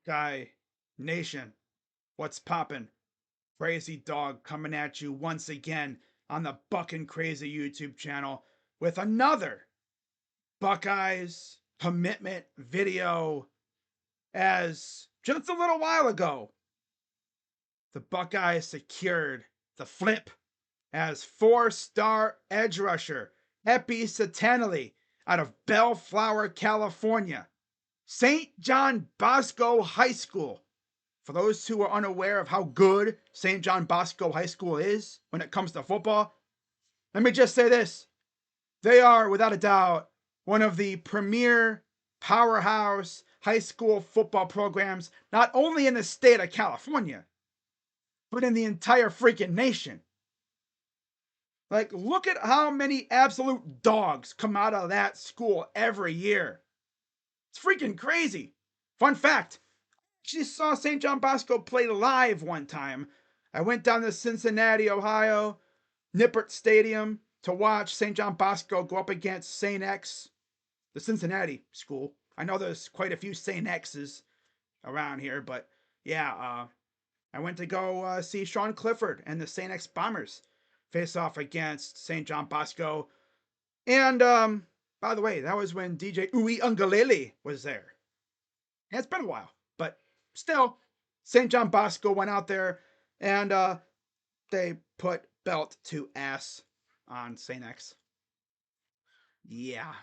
Guy Nation, what's poppin'? Crazy Dog coming at you once again on the Buckin' Crazy YouTube channel with another Buckeyes commitment video. As just a little while ago, the Buckeyes secured the flip as 4-star edge rusher Epi Sitanilei out of Bellflower, California, St. John Bosco High School. For those who are unaware of how good St. John Bosco High School is when it comes to football, let me just say this. They are, without a doubt, one of the premier powerhouse high school football programs, not only in the state of California, but in the entire freaking nation. Like, look at how many absolute dogs come out of that school every year. It's freaking crazy. Fun fact, actually saw St. John Bosco play live one time. I went down to Cincinnati, Ohio, Nippert Stadium to watch St. John Bosco go up against St. X, the Cincinnati school. I know there's quite a few St. X's around here, but yeah, I went to go see Sean Clifford and the St. X Bombers face off against St. John Bosco. And by the way, that was when DJ Uwe Ungalele was there. And it's been a while, but still, St. John Bosco went out there and they put belt to ass on St. X. Yeah,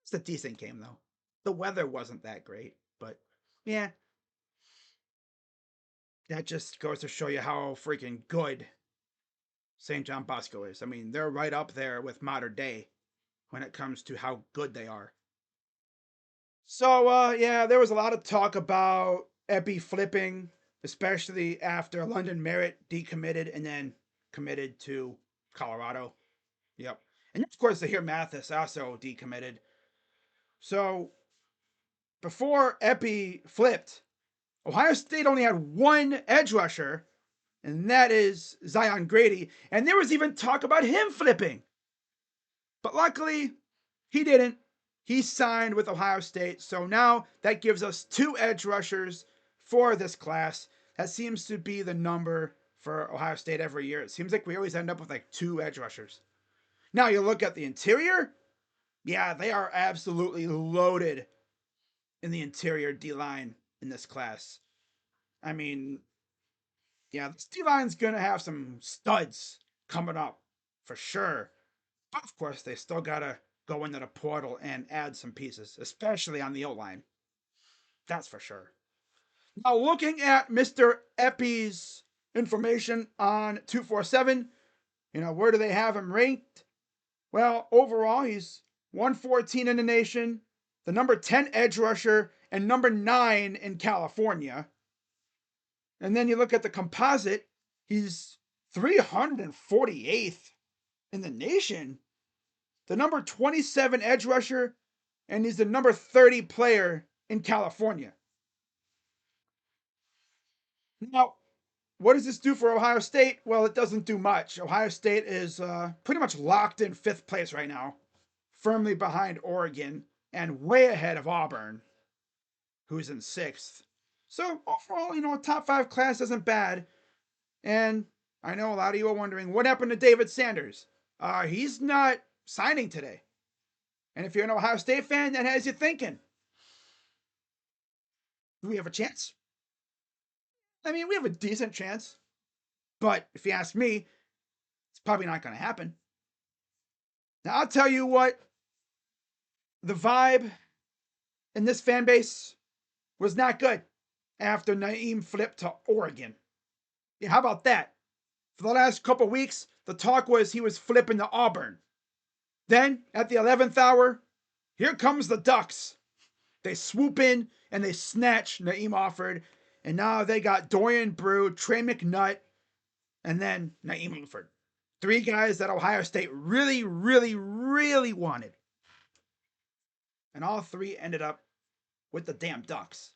it's a decent game though. The weather wasn't that great, but yeah, that just goes to show you how freaking good St. John Bosco is. I mean, they're right up there with modern day when it comes to how good they are. So, yeah, there was a lot of talk about Epi flipping, especially after London Merritt decommitted and then committed to Colorado. Yep. And of course, Zahir Mathis also decommitted. So, before Epi flipped, Ohio State only had one edge rusher, and that is Zion Grady. And there was even talk about him flipping. But luckily, he didn't. He signed with Ohio State. So now that gives us two edge rushers for this class. That seems to be the number for Ohio State every year. It seems like we always end up with like two edge rushers. Now you look at the interior. Yeah, they are absolutely loaded in the interior D line in this class. I mean, yeah, this D line's going to have some studs coming up for sure. But of course, they still got to go into the portal and add some pieces, especially on the O line. That's for sure. Now, looking at Mr. Epi's information on 247, where do they have him ranked? Well, overall, he's 114 in the nation, the number 10 edge rusher, and number 9 in California. And then you look at the composite, he's 348th in the nation, the number 27 edge rusher, and he's the number 30 player in California. Now, what does this do for Ohio State? Well, it doesn't do much. Ohio State is pretty much locked in 5th place right now, firmly behind Oregon and way ahead of Auburn, who's in 6th. So overall, a top 5 class isn't bad. And I know a lot of you are wondering, what happened to David Sanders? He's not signing today. And if you're an Ohio State fan, that has you thinking, do we have a chance? I mean, we have a decent chance. But if you ask me, it's probably not going to happen. Now, I'll tell you what, the vibe in this fan base was not good after Naeem flipped to Oregon. Yeah, how about that? For the last couple weeks, the talk was he was flipping to Auburn. Then, at the 11th hour, here comes the Ducks. They swoop in and they snatch Naeem Alfred, and now they got Dorian Brew, Trey McNutt, and then Naeem Alfred. 3 guys that Ohio State really, really, really wanted. And all 3 ended up with the damn Ducks.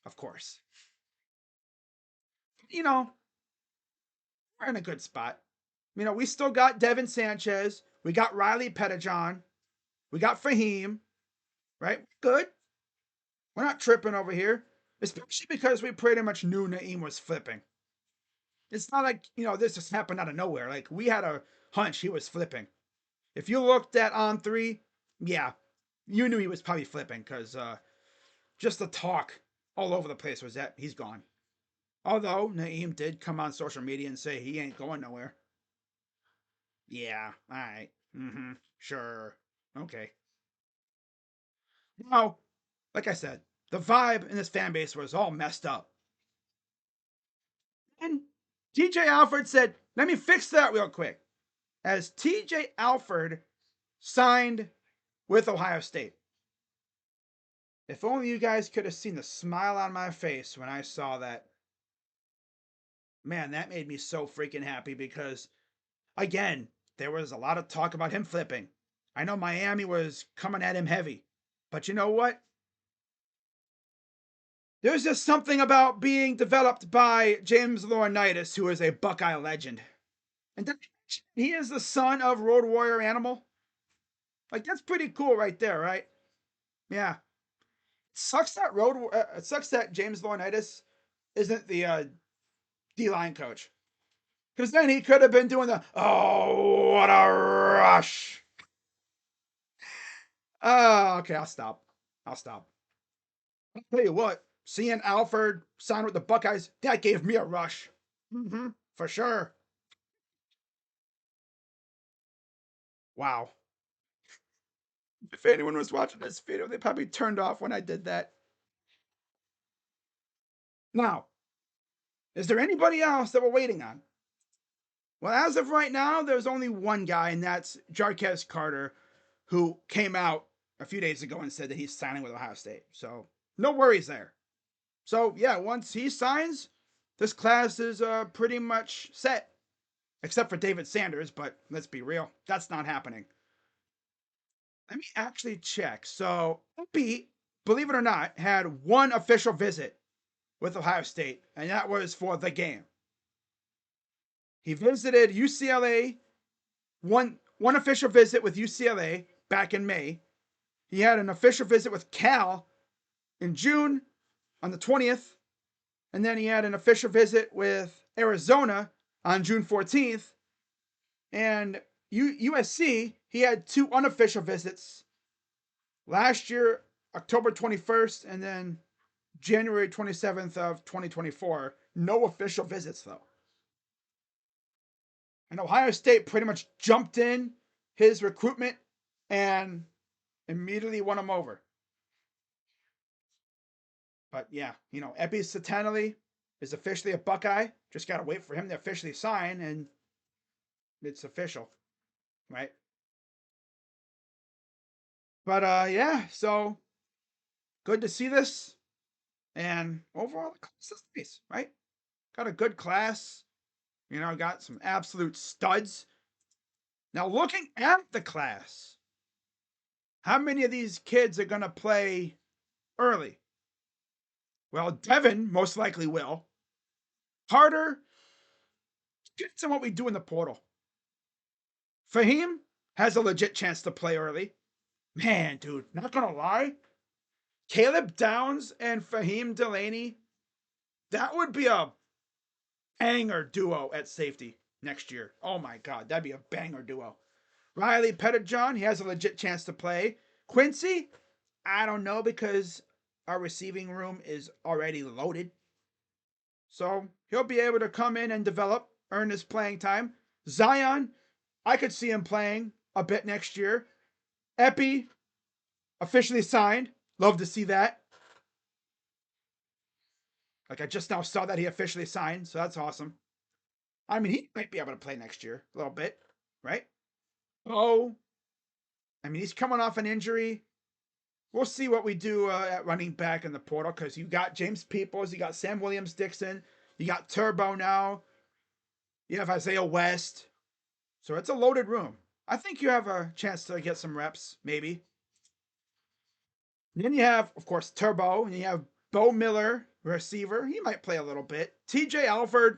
Of course. We're in a good spot. We still got Devin Sanchez. We got Riley Pettijohn. We got Fahim. Right? Good. We're not tripping over here, especially because we pretty much knew Naeem was flipping. It's not like, this just happened out of nowhere. Like, we had a hunch he was flipping. If you looked at On3, yeah, you knew he was probably flipping because just the talk all over the place was that he's gone. Although Naeem did come on social media and say he ain't going nowhere. Yeah, all right. Mm-hmm. Sure. Okay. Now, like I said, the vibe in this fan base was all messed up. And TJ Alfred said, let me fix that real quick. As TJ Alfred signed with Ohio State. If only you guys could have seen the smile on my face when I saw that. Man, that made me so freaking happy because, again, there was a lot of talk about him flipping. I know Miami was coming at him heavy. But you know what? There's just something about being developed by James Laurinaitis, who is a Buckeye legend. And he is the son of Road Warrior Animal. Like, that's pretty cool right there, right? Yeah. Sucks that James Laurinaitis isn't the D-line coach. Because then he could have been doing the, oh, what a rush. Oh, okay, I'll stop. I'll tell you what, seeing Alfred sign with the Buckeyes, that gave me a rush. Mm-hmm, for sure. Wow. If anyone was watching this video, they probably turned off when I did that. Now, is there anybody else that we're waiting on? Well, as of right now, there's only one guy, and that's Jarquez Carter, who came out a few days ago and said that he's signing with Ohio State. So, no worries there. So, yeah, once he signs, this class is pretty much set. Except for David Sanders, but let's be real, that's not happening. Let me actually check. So, Epi, believe it or not, had one official visit with Ohio State, and that was for the game. He visited UCLA, one official visit with UCLA back in May. He had an official visit with Cal in June on the 20th, and then he had an official visit with Arizona on June 14th. And USC, he had two unofficial visits last year, October 21st, and then January 27th of 2024. No official visits, though. And Ohio State pretty much jumped in his recruitment and immediately won him over. But yeah, Epi Sitanilei is officially a Buckeye. Just got to wait for him to officially sign, and it's official, right? But yeah, so good to see this. And overall, the class is nice, right? Got a good class. Got some absolute studs. Now, looking at the class, how many of these kids are going to play early? Well, Devin most likely will. Carter, depends on what we do in the portal. Fahim has a legit chance to play early. Man, dude, not going to lie. Caleb Downs and Fahim Delaney, that would be a banger duo at safety next year. Oh my God, that'd be a banger duo. Riley Pettijohn, he has a legit chance to play. Quincy, I don't know because our receiving room is already loaded. So he'll be able to come in and develop, earn his playing time. Zion, I could see him playing a bit next year. Epi, officially signed. Love to see that. Like I just now saw that he officially signed, so that's awesome. I mean, he might be able to play next year a little bit, right? Oh, I mean, he's coming off an injury. We'll see what we do at running back in the portal because you got James Peoples, you got Sam Williams-Dixon, you got Turbo now, you have Isaiah West. So it's a loaded room. I think you have a chance to get some reps, maybe. And then you have, of course, Turbo, and you have Bo Miller, receiver. He might play a little bit. TJ Alfred,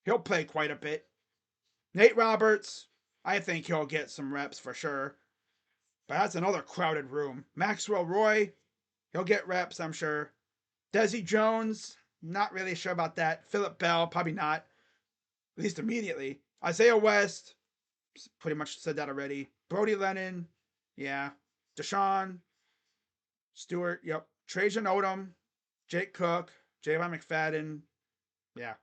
he'll play quite a bit. Nate Roberts, I think he'll get some reps for sure. But that's another crowded room. Maxwell Roy, He'll get reps, I'm sure. Desi Jones, not really sure about that. Phillip Bell, probably not. At least immediately. Isaiah West, pretty much said that already. Brody Lennon, yeah. Deshaun Stewart, yep. Trajan Odom, Jake Cook, Javon McFadden, yeah.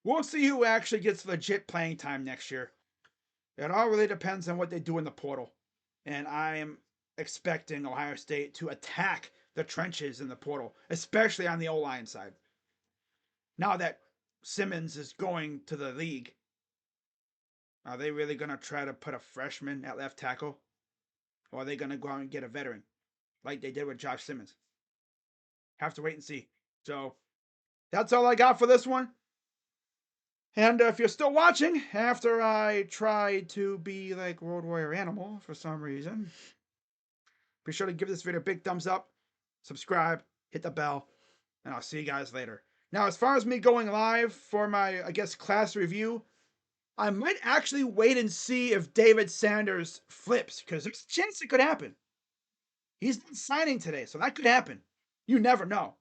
We'll see who actually gets legit playing time next year. It all really depends on what they do in the portal. And I am expecting Ohio State to attack the trenches in the portal, especially on the O-line side. Now that Simmons is going to the league, are they really going to try to put a freshman at left tackle? Or are they going to go out and get a veteran like they did with Josh Simmons? Have to wait and see. So that's all I got for this one. And if you're still watching after I tried to be like Road Warrior Animal for some reason, be sure to give this video a big thumbs up, subscribe, hit the bell, and I'll see you guys later. Now, as far as me going live for my, I guess, class review, I might actually wait and see if David Sanders flips, because there's a chance it could happen. He's not signing today, so that could happen. You never know.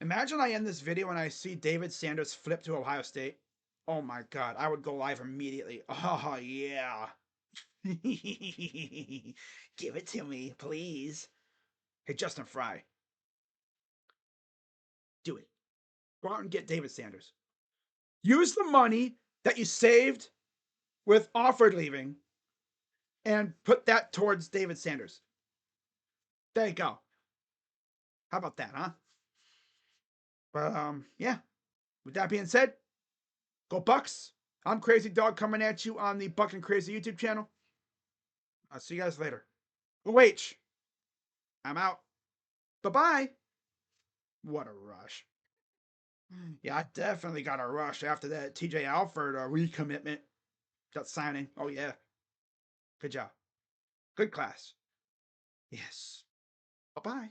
Imagine I end this video and I see David Sanders flip to Ohio State. Oh my God, I would go live immediately. Oh yeah. Give it to me, please. Hey, Justin Fry. Do it. Go out and get David Sanders. Use the money that you saved with Alfred leaving and put that towards David Sanders. There you go. How about that, huh? But yeah. With that being said, go Bucks. I'm Crazy Dog coming at you on the Buck and Crazy YouTube channel. I'll see you guys later. OH. I'm out. Bye-bye. What a rush. Yeah, I definitely got a rush after that TJ Alfred recommitment. That signing. Oh, yeah. Good job. Good class. Yes. Bye-bye.